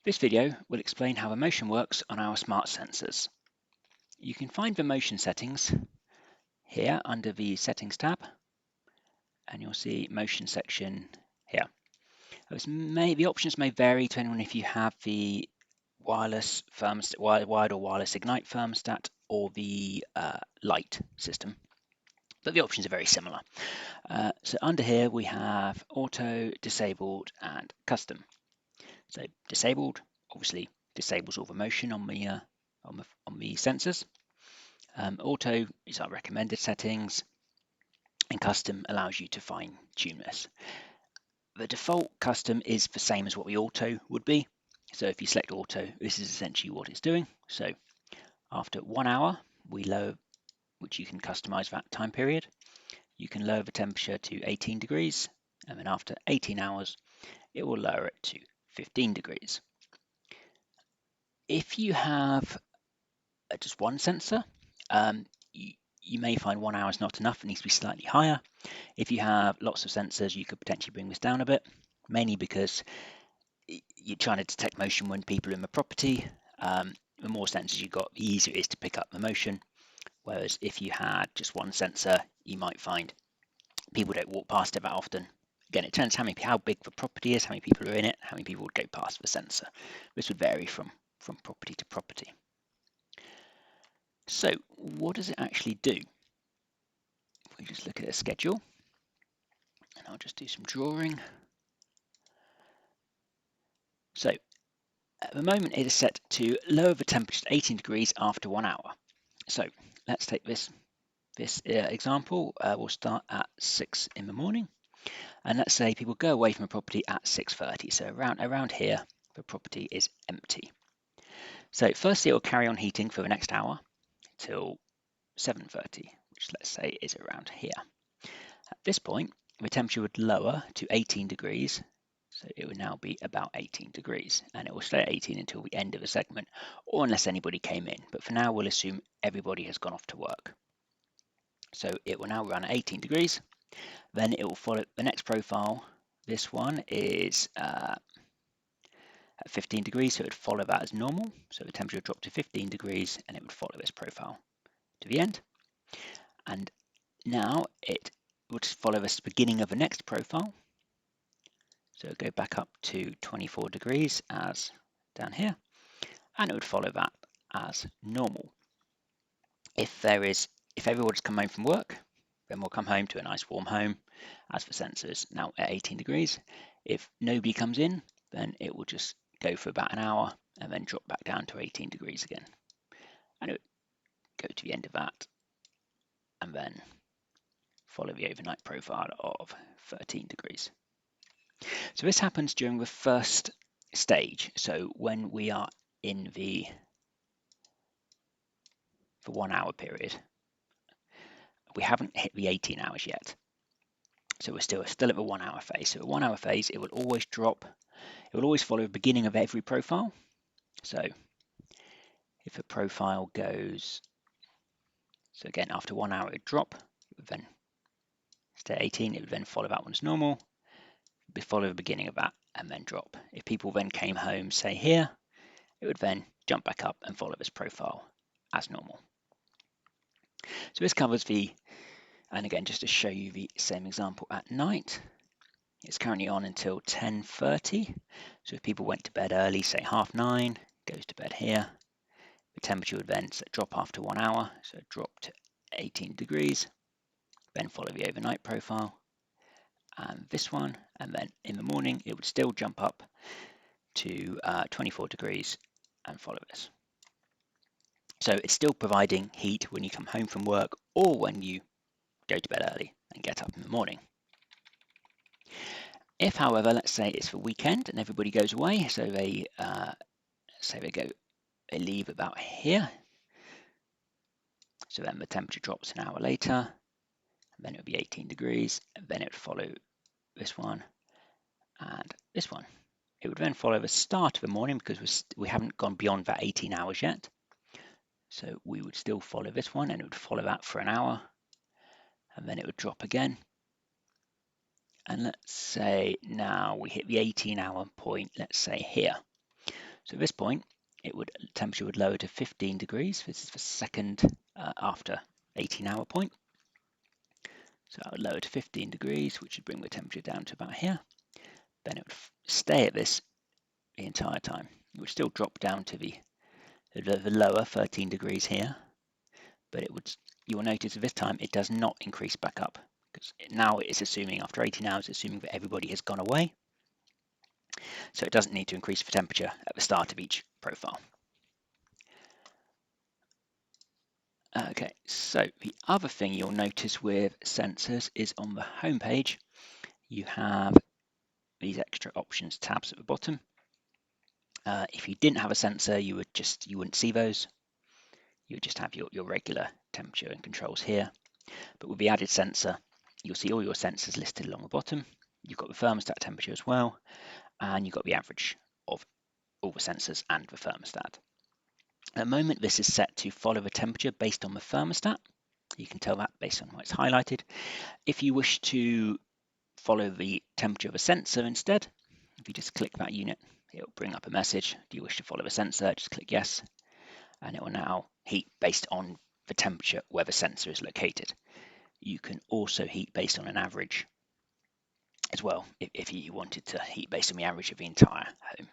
This video will explain how the motion works on our smart sensors. You can find the motion settings here under the Settings tab, and you'll see Motion section here. The options may vary depending on if you have the wireless thermostat, wired or wireless Ignite thermostat, or the light system, but the options are very similar. So under here we have Auto, Disabled, and Custom. So Disabled obviously disables all the motion on the sensors. Auto is our recommended settings, and Custom allows you to fine tune this. The default custom is the same as what the auto would be. So if you select auto, this is essentially what it's doing. So after 1 hour, we lower, which you can customize that time period. You can lower the temperature to 18 degrees, and then after 18 hours, it will lower it to 15 degrees. If you have just one sensor, you may find 1 hour is not enough. It needs to be slightly higher. If you have lots of sensors, you could potentially bring this down a bit, mainly because you're trying to detect motion when people are in the property. The more sensors you've got, the easier it is to pick up the motion. Whereas if you had just one sensor, you might find people don't walk past it that often. Again, it depends how big the property is, how many people are in it, how many people would go past the sensor. This would vary from property to property. So what does it actually do? If we just look at a schedule, and I'll just do some drawing. So at the moment it is set to lower the temperature to 18 degrees after 1 hour. So let's take this example. We'll start at 6 in the morning, and let's say people go away from the property at 6:30. So around here, the property is empty. So firstly, it will carry on heating for the next hour till 7:30, which let's say is around here. At this point, the temperature would lower to 18 degrees. So it would now be about 18 degrees, and it will stay at 18 until the end of the segment, or unless anybody came in. But for now, we'll assume everybody has gone off to work. So it will now run at 18 degrees. Then it will follow the next profile. This one is at 15 degrees, so it would follow that as normal. So the temperature would drop to 15 degrees, and it would follow this profile to the end. And now it would follow this beginning of the next profile. So go back up to 24 degrees as down here, and it would follow that as normal. If everyone's come home from work, then we'll come home to a nice warm home as for sensors now at 18 degrees. If nobody comes in, then it will just go for about an hour and then drop back down to 18 degrees again. And it would go to the end of that and then follow the overnight profile of 13 degrees. So this happens during the first stage. So when we are in the 1 hour period, we haven't hit the 18 hours yet. So we're still at the 1 hour phase. So at 1 hour phase, it will always drop. It will always follow the beginning of every profile. So if a profile goes, so again, after 1 hour, it would drop. It would then stay at 18. It would then follow that one as normal, follow the beginning of that, and then drop. If people then came home, say here, it would then jump back up and follow this profile as normal. So this covers and again, just to show you the same example at night, it's currently on until 10:30. So if people went to bed early, say 9:30, goes to bed here, the temperature would then drop after 1 hour, so drop to 18 degrees, then follow the overnight profile, and this one, and then in the morning, it would still jump up to 24 degrees and follow this. So it's still providing heat when you come home from work or when you go to bed early and get up in the morning. If, however, let's say it's the weekend and everybody goes away, so they leave about here. So then the temperature drops an hour later, and then it would be 18 degrees, and then it would follow this one and this one. It would then follow the start of the morning because we haven't gone beyond that 18 hours yet. So we would still follow this one, and it would follow that for an hour, and then it would drop again. And let's say now we hit the 18-hour point, let's say here. So at this point, temperature would lower to 15 degrees. This is the second after 18-hour point. So I would lower to 15 degrees, which would bring the temperature down to about here. Then it would stay at this the entire time. It would still drop down to the lower 13 degrees here, but you will notice at this time it does not increase back up, because now it is assuming after 18 hours, assuming that everybody has gone away. So it doesn't need to increase the temperature at the start of each profile. Okay, so the other thing you'll notice with sensors is on the home page, you have these extra options tabs at the bottom. If you didn't have a sensor, you wouldn't see those. You would just have your regular temperature and controls here. But with the added sensor, you'll see all your sensors listed along the bottom. You've got the thermostat temperature as well, and you've got the average of all the sensors and the thermostat. At the moment, this is set to follow the temperature based on the thermostat. You can tell that based on what it's highlighted. If you wish to follow the temperature of a sensor instead, if you just click that unit, it will bring up a message. Do you wish to follow a sensor? Just click yes, and it will now heat based on the temperature where the sensor is located. You can also heat based on an average as well, if you wanted to heat based on the average of the entire home.